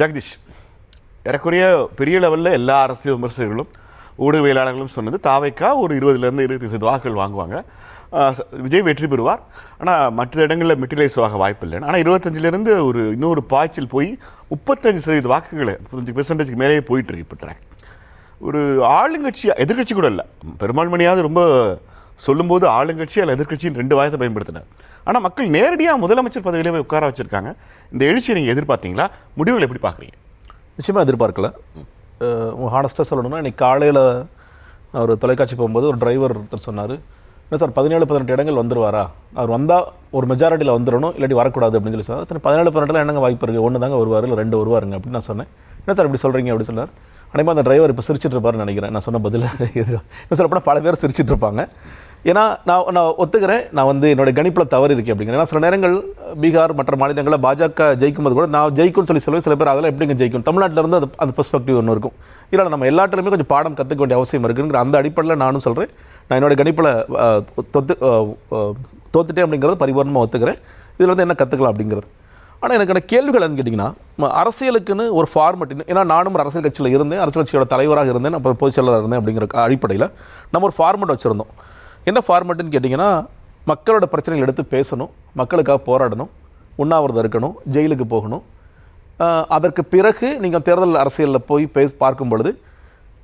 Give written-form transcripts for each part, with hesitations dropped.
ஜெகதீஷ், ஏறக்குறைய பெரிய லெவலில் எல்லா அரசியல் விமர்சகர்களும் ஊடகவியலாளர்களும் சொன்னது தாவைக்கா ஒரு 20-25% வாக்குகள் வாங்குவாங்க, விஜய் வெற்றி பெறுவார், ஆனால் மற்ற இடங்களில் மெட்டிலைஸாக வாய்ப்பு இல்லைன்னு. ஆனால் 25லேருந்து ஒரு இன்னொரு பாய்ச்சல் போய் 35% வாக்குகளை 35% மேலேயே போயிட்டுருக்கு இப்போ ட்ராக். ஒரு ஆளுங்கட்சி எதிர்கட்சி கூட இல்லை, பெரும்பான்மையாவது ரொம்ப சொல்லும்போது ஆளுங்கட்சி அல்ல எதிர்கட்சின்னு 2 வாயத்தை பயன்படுத்தினார். ஆனால் மக்கள் நேரடியாக முதலமைச்சர் பதவியிலே போய் உட்கார வச்சுருக்காங்க. இந்த எழுச்சியை நீங்கள் எதிர்பார்த்தீங்களா? முடிவுகள் எப்படி பார்க்குறீங்க? நிச்சயமாக எதிர்பார்க்கல. ஹானஸ்ட்டாக சொல்லணும்னா இன்றைக்கி காலையில் ஒரு தொலைக்காட்சி போகும்போது ஒரு டிரைவர் ஒருத்தர் சொன்னார், என்ன சார் 17-18 இடங்கள் வந்துடுவாரா, அவர் வந்தால் ஒரு மெஜாரிட்டியில் வந்துடணும், இல்லாட்டி வரக்கூடாது அப்படின்னு சொல்லி சொன்னார். சரி 17-18 என்னங்க வாய்ப்பு இருக்குது, 1 தாங்க வருவார் இல்லை 2 வருவாருங்க அப்படின்னு நான் சொன்னேன். என்ன சார் இப்படி சொல்கிறீங்க அப்படின்னு சொன்னார். அனைமா அந்த டிரைவர் இப்போ சிரிச்சிட்டு இருப்பாருன்னு நினைக்கிறேன். நான் சொன்ன பதில் என்ன சொல்லப்போனால் பல பேர் சிரிச்சிட்டு இருப்பாங்க. ஏன்னா நான் ஒத்துக்கிறேன், நான் வந்து என்னோடய கணிப்பில் தவறு இருக்குது அப்படிங்கிறேன். ஏன்னா சில நேரங்கள் பீகார் மற்ற மாநிலங்களில் பாஜக ஜெயிக்கும்போது கூட நான் ஜெயிக்கும்னு சொல்லுவேன். சில பேர் அதெல்லாம் எப்படிங்க ஜெயிக்கும், தமிழ்நாட்டில் இருந்து அந்த பெர்ஸ்பெக்டிவ் ஒன்று இருக்கும். இல்லை நம்ம எல்லாத்துலேயுமே கொஞ்சம் பாடம் கற்றுக்க வேண்டிய அவசியம் இருக்குங்கிற அந்த அடிப்படையில் நானும் சொல்கிறேன். நான் என்னோடய கணிப்பில் தோத்துட்டேன் அப்படிங்கிறது பரிபூர்ணமாக ஒத்துக்கிறேன். இதில் வந்து என்ன கற்றுக்கலாம் அப்படிங்கிறது. ஆனால் எனக்கான கேள்விகள் என்னன்னு கேட்டிங்கன்னா, அரசியலுக்குன்னு ஒரு ஃபார்மெட், ஏன்னா நானும் ஒரு அரசியல் கட்சியில் இருந்தேன், அரசியல் கட்சியோட தலைவராக இருந்தேன், அப்புறம் பொதுச் செயலாளராக இருந்தேன். அப்படிங்கிற அடிப்படையில் நம்ம ஒரு ஃபார்மெட் வச்சுருந்தோம். என்ன ஃபார்மெட்டுன்னு கேட்டிங்கன்னா, மக்களோட பிரச்சனைகள் எடுத்து பேசணும், மக்களுக்காக போராடணும், உண்ணாவிரதம் இருக்கணும், ஜெயிலுக்கு போகணும். அதற்கு பிறகு நீங்கள் தேர்தல் அரசியலில் போய் பார்க்கும் பொழுது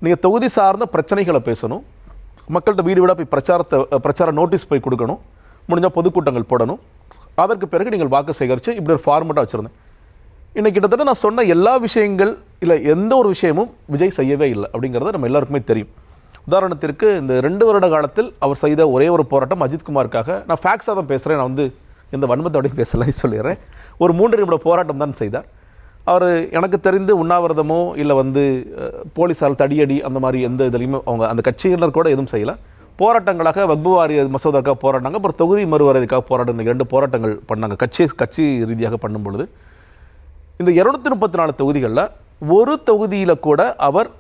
நீங்கள் தொகுதி சார்ந்த பிரச்சனைகளை பேசணும், மக்கள்கிட்ட வீடு வீடாக போய் பிரச்சார நோட்டீஸ் போய் கொடுக்கணும், முடிஞ்சால் பொதுக்கூட்டங்கள் போடணும். அதற்கு பிறகு நீங்கள் வாக்கு சேகரித்து இப்படி ஒரு ஃபார்மெட்டாக வச்சுருந்தேன். இன்றைக்கி கிட்டத்தட்ட நான் சொன்ன எல்லா விஷயங்கள் இல்லை எந்த ஒரு விஷயமும் விஜய் செய்யவே இல்லை அப்படிங்கிறது நம்ம எல்லாருக்குமே தெரியும். உதாரணத்திற்கு இந்த 2 வருட காலத்தில் அவர் செய்த ஒரே ஒரு போராட்டம் அஜித்குமாருக்காக. நான் ஃபேக்ஸாக தான் பேசுகிறேன், நான் வந்து இந்த வன்மத்தோடையும் பேசலை சொல்லிடுறேன். ஒரு 3 நிமிட போராட்டம் தான் செய்தார். அவர் எனக்கு தெரிந்து உண்ணாவிரதமோ இல்லை வந்து போலீஸால் தடியடி அந்த மாதிரி எந்த இதுலையுமே அவங்க அந்த கட்சியினர் கூட எதுவும் செய்யலை. போராட்டங்களாக வக்பு வாரிய மசோதாக்காக போராடினாங்க, அப்புறம் தொகுதி மறுவரைக்காக போராட்டம், 2 போராட்டங்கள் பண்ணாங்க கட்சி ரீதியாக பண்ணும் பொழுது. இந்த 234 தொகுதிகளில் ஒரு தொகுதியில் கூட அவர்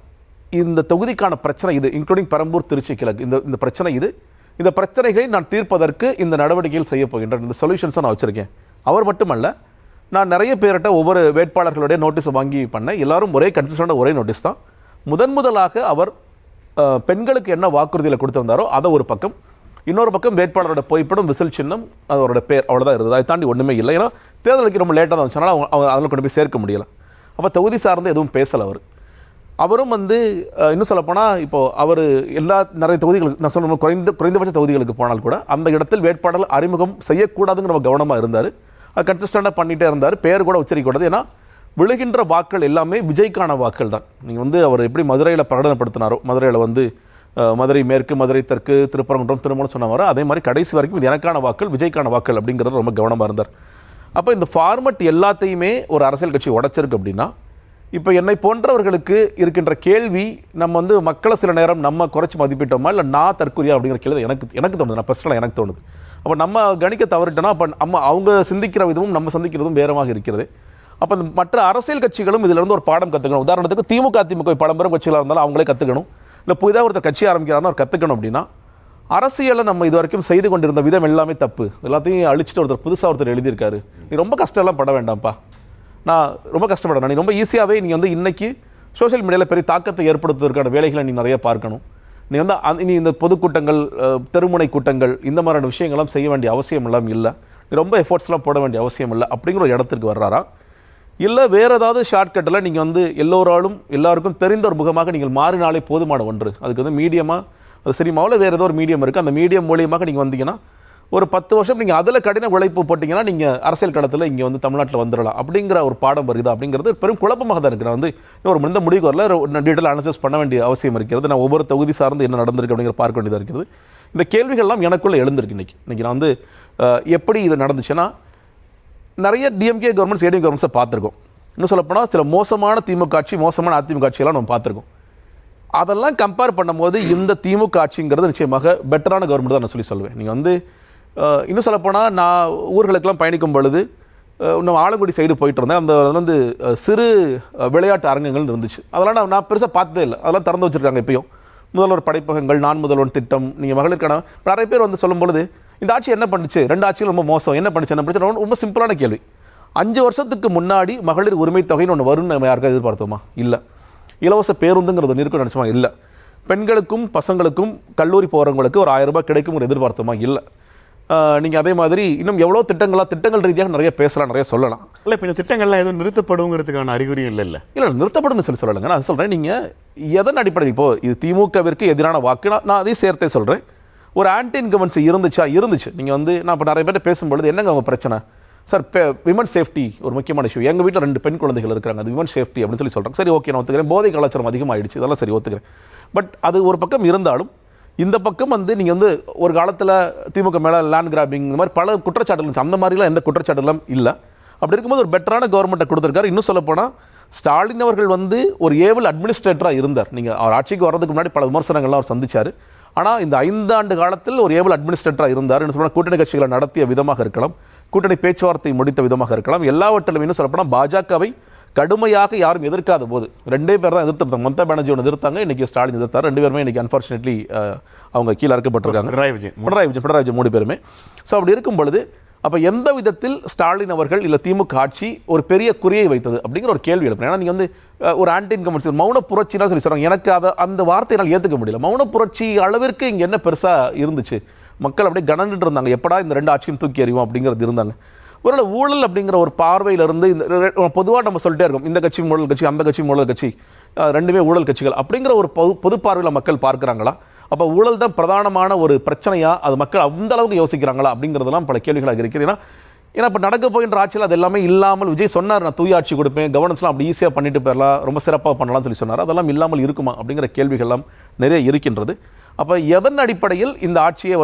இந்த தொகுதிக்கான பிரச்சனை இது, இன்க்ளூடிங் பெரம்பூர் திருச்சி கிழக்கு, இந்த பிரச்சனை இது, இந்த பிரச்சனைகளை நான் தீர்ப்பதற்கு இந்த நடவடிக்கைகள் செய்ய போகின்றேன், இந்த சொல்யூஷன்ஸை நான் வச்சுருக்கேன். அவர் மட்டுமல்ல, நான் நிறைய பேர்கிட்ட ஒவ்வொரு வேட்பாளர்களுடைய நோட்டீஸை வாங்கி பண்ணேன். எல்லாரும் ஒரே கன்சிஸ்டண்டாக ஒரே நோட்டீஸ் தான். முதலாக அவர் பெண்களுக்கு என்ன வாக்குறுதியில் கொடுத்துருந்தாரோ அதை ஒரு பக்கம், இன்னொரு பக்கம் வேட்பாளரோட புகைப்படம், விசில் சின்னம், அவரோட பேர், அவ்வளோதான் இருந்தது. அதை தாண்டி ஒன்றுமே இல்லை. ஏன்னா தேர்தலுக்கு ரொம்ப லேட்டாக தான் வந்துச்சுனால அவங்க அதில் கொண்டு போய் சேர்க்க முடியலை. அப்போ தொகுதி சார்ந்து எதுவும் பேசலை அவரும் வந்து இன்னும் சொல்லப்போனால் இப்போது அவர் நிறைய தொகுதிகளுக்கு நான் சொல்லணும் குறைந்தபட்ச தொகுதிகளுக்கு போனால் கூட அந்த இடத்தில் வேட்பாளர் அறிமுகம் செய்யக்கூடாதுங்கிற நம்ம கவனமாக இருந்தார். அது கன்சிஸ்டண்டாக பண்ணிகிட்டே இருந்தார். பேர் கூட உச்சரிக்கக்கூடாது. ஏன்னா விழுகின்ற வாக்கள் எல்லாமே விஜய்க்கான வாக்கள் தான். நீங்கள் வந்து அவர் எப்படி மதுரையில் பிரகடனப்படுத்தினாரோ, மதுரையில் வந்து மதுரை மேற்கு, மதுரை தெற்கு, திருப்பரங்குன்றம், திருமணம் சொன்னவாரோ அதே மாதிரி கடைசி வரைக்கும் இது எனக்கான வாக்கள், விஜய்க்கான வாக்கள் அப்படிங்கிறது ரொம்ப கவனமாக இருந்தார். அப்போ இந்த ஃபார்மெட் எல்லாத்தையுமே ஒரு அரசியல் கட்சி உடைச்சிருக்கு அப்படின்னா, இப்போ என்னை போன்றவர்களுக்கு இருக்கின்ற கேள்வி, நம்ம வந்து மக்களை சில நேரம் நம்ம குறைச்சி மதிப்பிட்டோமா இல்லை நான் தற்கொலையா அப்படிங்கிற கேள்வி எனக்கு தோணுது. நான் பர்சனலாக எனக்கு தோணுது. அப்போ நம்ம கணிக்க தவறிட்டோன்னா அப்போ அவங்க சிந்திக்கிற விதமும் நம்ம சந்திக்கிறதும் வேறமாக இருக்கிறது. அப்போ இந்த மற்ற அரசியல் கட்சிகளும் இதிலிருந்து ஒரு பாடம் கற்றுக்கணும். உதாரணத்துக்கு திமுக பழம்பெரும் கட்சிகளாக இருந்தாலும் அவங்களே கற்றுக்கணும். இல்லை புதிதாக ஒருத்தர் கட்சி ஆரம்பிக்கிறாருன்னா அவர் கற்றுக்கணும். அப்படின்னா அரசியலை நம்ம இது வரைக்கும் செய்து கொண்டிருந்த விதம் எல்லாமே தப்பு, எல்லாத்தையும் அழிச்சிட்டு ஒருத்தர் ஒருத்தர் எழுதியிருக்காரு, நீ ரொம்ப கஷ்டம்லாம் பட வேண்டாம்ப்பா, நான் ரொம்ப கஷ்டப்படணும், நீ ரொம்ப ஈஸியாகவே நீ வந்து இன்றைக்கி சோஷியல் மீடியாவில் பெரிய தாக்கத்தை ஏற்படுத்துவதற்கான வேலைகளை நீ நிறைய பார்க்கணும். நீ வந்து நீ இந்த பொதுக்கூட்டங்கள், தெருமுனை கூட்டங்கள், இந்த மாதிரியான விஷயங்கள்லாம் செய்ய வேண்டிய அவசியம் எல்லாம் இல்லை, நீ ரொம்ப எஃபோர்ட்ஸ்லாம் போட வேண்டிய அவசியம் இல்லை அப்படிங்கிற ஒரு இடத்துக்கு வர்றாரா? இல்லை வேறு ஏதாவது ஷார்ட்கட்டில் நீங்கள் வந்து எல்லாருக்கும் தெரிந்த ஒரு முகமாக நீங்கள் மாறினாலே போதுமான ஒன்று, அதுக்கு வந்து மீடியமாக அது சினிமாவில் வேறு ஏதோ ஒரு மீடியம் இருக்குது, அந்த மீடியம் மூலியமாக நீங்கள் வந்தீங்கன்னா ஒரு 10 வருஷம் நீங்கள் அதில் கடின உழைப்பு போட்டிங்கன்னா நீங்கள் அரசியல் களத்தில் இங்கே வந்து தமிழ்நாட்டில் வந்துடலாம் அப்படிங்கிற ஒரு பாடம் வருது. அப்படிங்கிறது பெரும் குழப்பமாக தான் இருக்குது. நான் வந்து ஒரு இந்த முடிவுக்கு வரல, டீட்டெயில் அனாலிசிஸ் பண்ண வேண்டிய அவசியம் இருக்கிறது. நான் ஒவ்வொரு தொகுதி சார்ந்து என்ன நடந்திருக்கு அப்படிங்கிற பார்க்க வேண்டியதாக இருக்கிறது. இந்த கேள்விகள்லாம் எனக்குள்ளே எழுந்திருக்கு. இன்றைக்கி நான் வந்து எப்படி இது நடந்துச்சுன்னா, நிறைய டிஎம்கே கவர்மெண்ட்ஸ், ஏடிஎம் கவர்மெண்ட்ஸை பார்த்துருக்கோம். இன்னும் சொல்லப்போனால் சில மோசமான திமுக ஆட்சி, மோசமான அதிமுக ஆட்சியெல்லாம் நம்ம பார்த்துருக்கோம். அதெல்லாம் கம்பேர் பண்ணும்போது இந்த திமுக ஆட்சிங்கிறது நிச்சயமாக பெட்டரான கவர்மெண்ட் தான் நான் சொல்லுவேன். நீங்கள் வந்து இன்னும் சொல்லப்போனால் நான் ஊர்களுக்கெல்லாம் பயணிக்கும் பொழுது இன்னும் ஆலங்குடி சைடு போயிட்டு இருந்தேன். அந்த வந்து சிறு விளையாட்டு அரங்கங்கள் இருந்துச்சு. அதெல்லாம் நான் பெருசாக பார்த்ததே இல்லை. அதெல்லாம் திறந்து வச்சுருக்காங்க இப்போயும். முதல்வர் படைப்பகங்கள், நான் முதல்வன் திட்டம், நீங்கள் மகளிருக்கான நிறைய பேர் வந்து சொல்லும் பொழுது இந்த ஆட்சி என்ன பண்ணுச்சு, 2 ஆட்சியும் ரொம்ப மோசம், என்ன பண்ணுச்சு ரொம்ப சிம்பிளான கேள்வி. 5 வருஷத்துக்கு முன்னாடி மகளிர் உரிமை தொகைன்னு ஒன்று வரும்னு நம்ம யாருக்கும் எதிர்பார்த்தோமா? இல்லை. இலவச பேருந்துங்கிறது இருக்குன்னு நினச்சோமா? இல்லை. பெண்களுக்கும் பசங்களுக்கும் கல்லூரி போகிறவங்களுக்கு ஒரு 1000 ரூபாய் கிடைக்கும் ஒரு எதிர்பார்த்தோமா? இல்லை. நீங்கள் அதே மாதிரி இன்னும் எவ்வளோ திட்டங்கள் ரீதியாக நிறைய பேசலாம், நிறைய சொல்லலாம். இல்லை, இப்போ இந்த திட்டங்கள்லாம் எதுவும் நிறுத்தப்படுங்கிறதுக்கான அறிகுறியும் இல்லை. இல்லை, நிறுத்தப்படும்னு சொல்லலைங்க. நான் சொல்கிறேன், நீங்கள் எதன் அடிப்படையில் இப்போது இது திமுகவிற்கு எதிரான வாக்கு, நான் அதையும் சேர்த்தே சொல்கிறேன். ஒரு ஆன்டி இன்கம்பன்சி இருந்துச்சு. நீங்கள் நான் இப்போ நிறைய பேர்ட்ட பேசும்பொழுது என்னங்க அவங்க பிரச்சனை சார்? விமன் சேஃப்டி ஒரு முக்கியமான இஷ்யூ. எங்கள் வீட்டில் 2 பெண் குழந்தைகள் இருக்கிறாங்க, அது விமன் சேஃப்டி அப்படின்னு சொல்கிறாங்க. சரி, ஓகே, நான் ஒத்துக்கிறேன். போதை கலாச்சாரம் அதிகமாகிடுச்சு, இதெல்லாம் சரி, ஒத்துக்கிறேன். பட் அது ஒரு பக்கம் இருந்தாலும் இந்த பக்கம் நீங்கள் ஒரு காலத்தில் திமுக மேலே லேண்ட் கிராபிங் இந்த மாதிரி பல குற்றச்சாட்டுகள் இருந்துச்சு. அந்த மாதிரிலாம் எந்த குற்றச்சாட்டுலாம் இல்லை. அப்படி இருக்கும்போது ஒரு பெட்டரான கவர்மெண்ட்டை கொடுத்துருக்காரு. இன்னும் சொல்லப்போனால் ஸ்டாலின் அவர்கள் ஒரு ஏபிள் அட்மினிஸ்ட்ரேட்டராக இருந்தார். நீங்கள் அவர் ஆட்சிக்கு வர்றதுக்கு முன்னாடி பல விமர்சனங்கள்லாம் அவர் சந்திச்சார். ஆனால் இந்த 5 ஆண்டு காலத்தில் ஒரு ஏபிள் அட்மினிஸ்ட்ரேட்டராக இருந்தார். என்ன சொல்லப்போனால் கூட்டணி கட்சிகளை நடத்திய விதமாக இருக்கலாம், கூட்டணி பேச்சுவார்த்தை முடித்த விதமாக இருக்கலாம், எல்லாவற்றிலும் இன்னும் சொல்லப்போனால் பாஜகவை கடுமையாக யாரும் எதிர்க்காத போது 2 பேர் தான் எதிர்த்தாங்க. மம்தா பானர்ஜி ஒன்று எதிர்த்தாங்க, இன்றைக்கி ஸ்டாலின் எதிர்த்தார். 2 பேருமே இன்றைக்கி அன்ஃபார்ச்சுனேட்லி அவங்க கீழே இறக்கப்பட்டிருக்காங்க. பினராயி விஜயன் 3 பேருமே. ஸோ அப்படி இருக்கும் பொழுது அப்போ எந்த விதத்தில் ஸ்டாலின் அவர்கள் இல்லை திமுக ஆட்சி ஒரு பெரிய குறியை வைத்தது அப்படிங்கிற ஒரு கேள்வி எழுப்புறேன். ஏன்னா நீங்கள் ஒரு ஆன்டி இன்கம்பன்சி மௌன புரட்சினா சொல்லி சொல்கிறாங்க. எனக்கு அந்த வார்த்தையினால் ஏற்றுக்க முடியல. மௌன புரட்சி அளவிற்கு இங்கே என்ன பெருசாக இருந்துச்சு? மக்கள் அப்படியே கணந்துட்டு இருந்தாங்க, எப்படா இந்த 2 ஆட்சியும் தூக்கி எறிவோம் அப்படிங்கிறது இருந்தாங்க. ஒருவேளை ஊழல் அப்படிங்கிற ஒரு பார்வையிலிருந்து இந்த பொதுவாக நம்ம சொல்லிட்டே இருக்கோம், இந்த கட்சி ஊழல் கட்சி, அந்த கட்சி ஊழல் கட்சி, 2மே ஊழல் கட்சிகள் அப்படிங்கிற ஒரு பொது பார்வையில் மக்கள் பார்க்குறாங்களா? அப்போ ஊழல் தான் பிரதானமான ஒரு பிரச்சனையாக அது மக்கள் அந்த அளவுக்கு யோசிக்கிறாங்களா அப்படிங்கிறதெல்லாம் பல கேள்விகளாக இருக்குது. ஏன்னா இப்போ நடக்க போகின்ற ஆட்சியில் அது எல்லாமே இல்லாமல் விஜய் சொன்னார், நான் தூய ஆட்சி கொடுப்பேன், கவர்னன்ஸ்லாம் அப்படி ஈஸியாக பண்ணிட்டு போயிடலாம், ரொம்ப சிறப்பாக பண்ணலாம்னு சொல்லி சொன்னார். அதெல்லாம் இல்லாமல் இருக்குமா அப்படிங்கிற கேள்விகள்லாம் நிறைய இருக்கின்றது. அப்போ எதன் அடிப்படையில் இந்த ஆட்சியை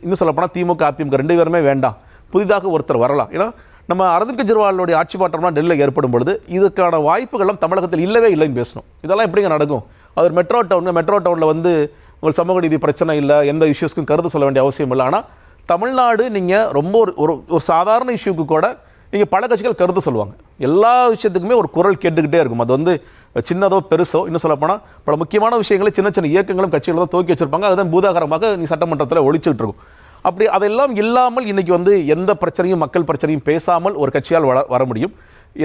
இன்னும் சொல்லப்போனால் திமுக அதிமுக 2 பேருமே வேண்டாம், புதிதாக ஒருத்தர் வரலாம். ஏன்னா நம்ம அரவிந்த் கெஜ்ரிவாலுடைய ஆட்சி மாற்றம்லாம் டெல்லியில் ஏற்படும் பொழுது இதுக்கான வாய்ப்புகளும் தமிழகத்தில் இல்லவே இல்லைன்னு பேசணும். இதெல்லாம் எப்படிங்க நடக்கும்? அது ஒரு மெட்ரோ டவுனில் உங்களுக்கு சமூக நீதி பிரச்சனை இல்லை, எந்த இஷ்யூஸ்க்கும் கருத்து சொல்ல வேண்டிய அவசியம் இல்லை. ஆனால் தமிழ்நாடு நீங்கள் ரொம்ப ஒரு சாதாரண இஷ்யூக்கு கூட நீங்கள் பல கட்சிகள் கருத்து சொல்லுவாங்க. எல்லா விஷயத்துக்குமே ஒரு குரல் கேட்டுக்கிட்டே இருக்கும். அது சின்னதோ பெருசோ, இன்னும் சொல்லப்போனால் பல முக்கியமான விஷயங்களை சின்ன இயக்கங்களும் கட்சிகளும் தான் தூக்கி வச்சிருப்பாங்க. அதுதான் பூதாகரமாக நீ சட்டமன்றத்தில் ஒழிச்சுட்டு இருக்கும். அப்படி அதெல்லாம் இல்லாமல் இன்றைக்கி எந்த பிரச்சனையும் மக்கள் பிரச்சனையும் பேசாமல் ஒரு கட்சியால் வர முடியும்.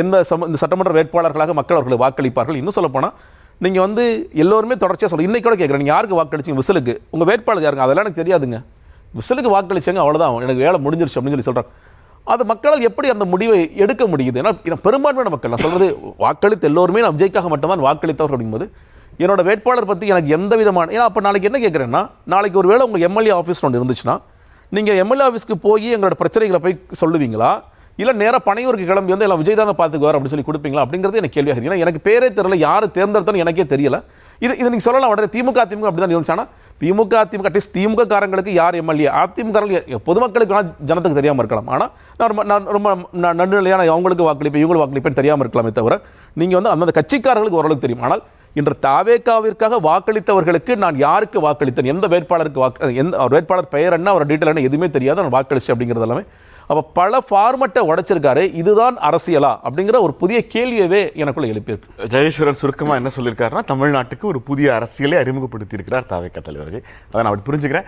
இந்த சட்டமன்ற வேட்பாளர்களாக மக்கள் அவர்களை வாக்களிப்பார்கள். இன்னும் சொல்லப்போனால் நீங்கள் எல்லோருமே தொடர்ச்சியாக சொல்லுங்கள். இன்றைக்கி கூட கேட்குறேன், நீங்கள் யாருக்கு வாக்களிச்சிங்க? விசிலுக்கு. உங்கள் வேட்பாளர் யாருங்க? அதெல்லாம் எனக்கு தெரியாதுங்க. விசிலுக்கு வாக்களிச்சாங்க, அவ்வளோதான், எனக்கு வேலை முடிஞ்சிருச்சு அப்படின்னு சொல்கிறாங்க. அது மக்களால் எப்படி அந்த முடிவை எடுக்க முடியுது? ஏன்னா பெரும்பான்மையான மக்கள், நான் சொல்கிறது வாக்களித்து எல்லோருமே நான் விஜய்க்காக மட்டும்தான் வாக்களித்தவர் அப்படிங்கும்போது என்னோட வேட்பாளர் பற்றி எனக்கு எந்த விதமான, ஏன்னா அப்போ நாளைக்கு என்ன கேட்குறேன்னா, நாளைக்கு ஒரு வேளை உங்கள் எம்எல்ஏ ஆஃபீஸ் ஒன்று இருந்துச்சுன்னா நீங்கள் எம்எல்ஏ ஆஃபீஸ்க்கு போய் எங்களோட பிரச்சனைகளை போய் சொல்லுவீங்களா, இல்லை நேராக பனையூருக்கு கிளம்பி எல்லாம் விஜய் தான் பார்த்துக்குவார் அப்படின்னு சொல்லி கொடுப்பீங்களா அப்படிங்கிறது எனக்கு கேள்வியாக இருக்குது. ஏன்னா எனக்கு பேரே தெரியல, யார் தேர்ந்தெடுத்தோன்னு எனக்கே தெரியல. இது நீங்கள் சொல்லலாம் உடனே திமுக அப்படி தான் இருந்துச்சு. ஆனால் திமுக அட்லீஸ்ட் திமுக காரங்களுக்கு யார் எம்எல்ஏ, அதிமுக பொதுமக்களுக்கு வேணால் ஜனத்துக்கு தெரியாமல் இருக்கலாம். ஆனால் நான் ரொம்ப நடுநிலையான அவங்களுக்கு வாக்களிப்பேன், இவங்களுக்கு வாக்களிப்பேன் தெரியாமல் இருக்கலாமே தவிர நீங்கள் அந்த கட்சிக்காரர்களுக்கு ஓரளவுக்கு தெரியும். ஆனால் இன்று தாவேகாவிற்காக வாக்களித்தவர்களுக்கு நான் யாருக்கு வாக்களித்தேன், எந்த வேட்பாளருக்கு எந்த வேட்பாளர் பெயர் என்ன, அவர் டீட்டெயில் என்ன எதுவுமே தெரியாது, நான் வாக்களிச்சு அப்படிங்கிறது எல்லாமே. அப்போ பல ஃபார்மட்டை உடைச்சிருக்காரு. இதுதான் அரசியலா அப்படிங்கிற ஒரு புதிய கேள்வியவே எனக்குள்ள எழுப்பியிருக்கு. ஜெயேஸ்வரன் சுருக்கமாக என்ன சொல்லியிருக்காருன்னா, தமிழ்நாட்டுக்கு ஒரு புதிய அரசியலை அறிமுகப்படுத்தியிருக்கிறார் தாவேகா தலைவர் விஜய். அதை நான் அப்படி புரிஞ்சுக்கிறேன்.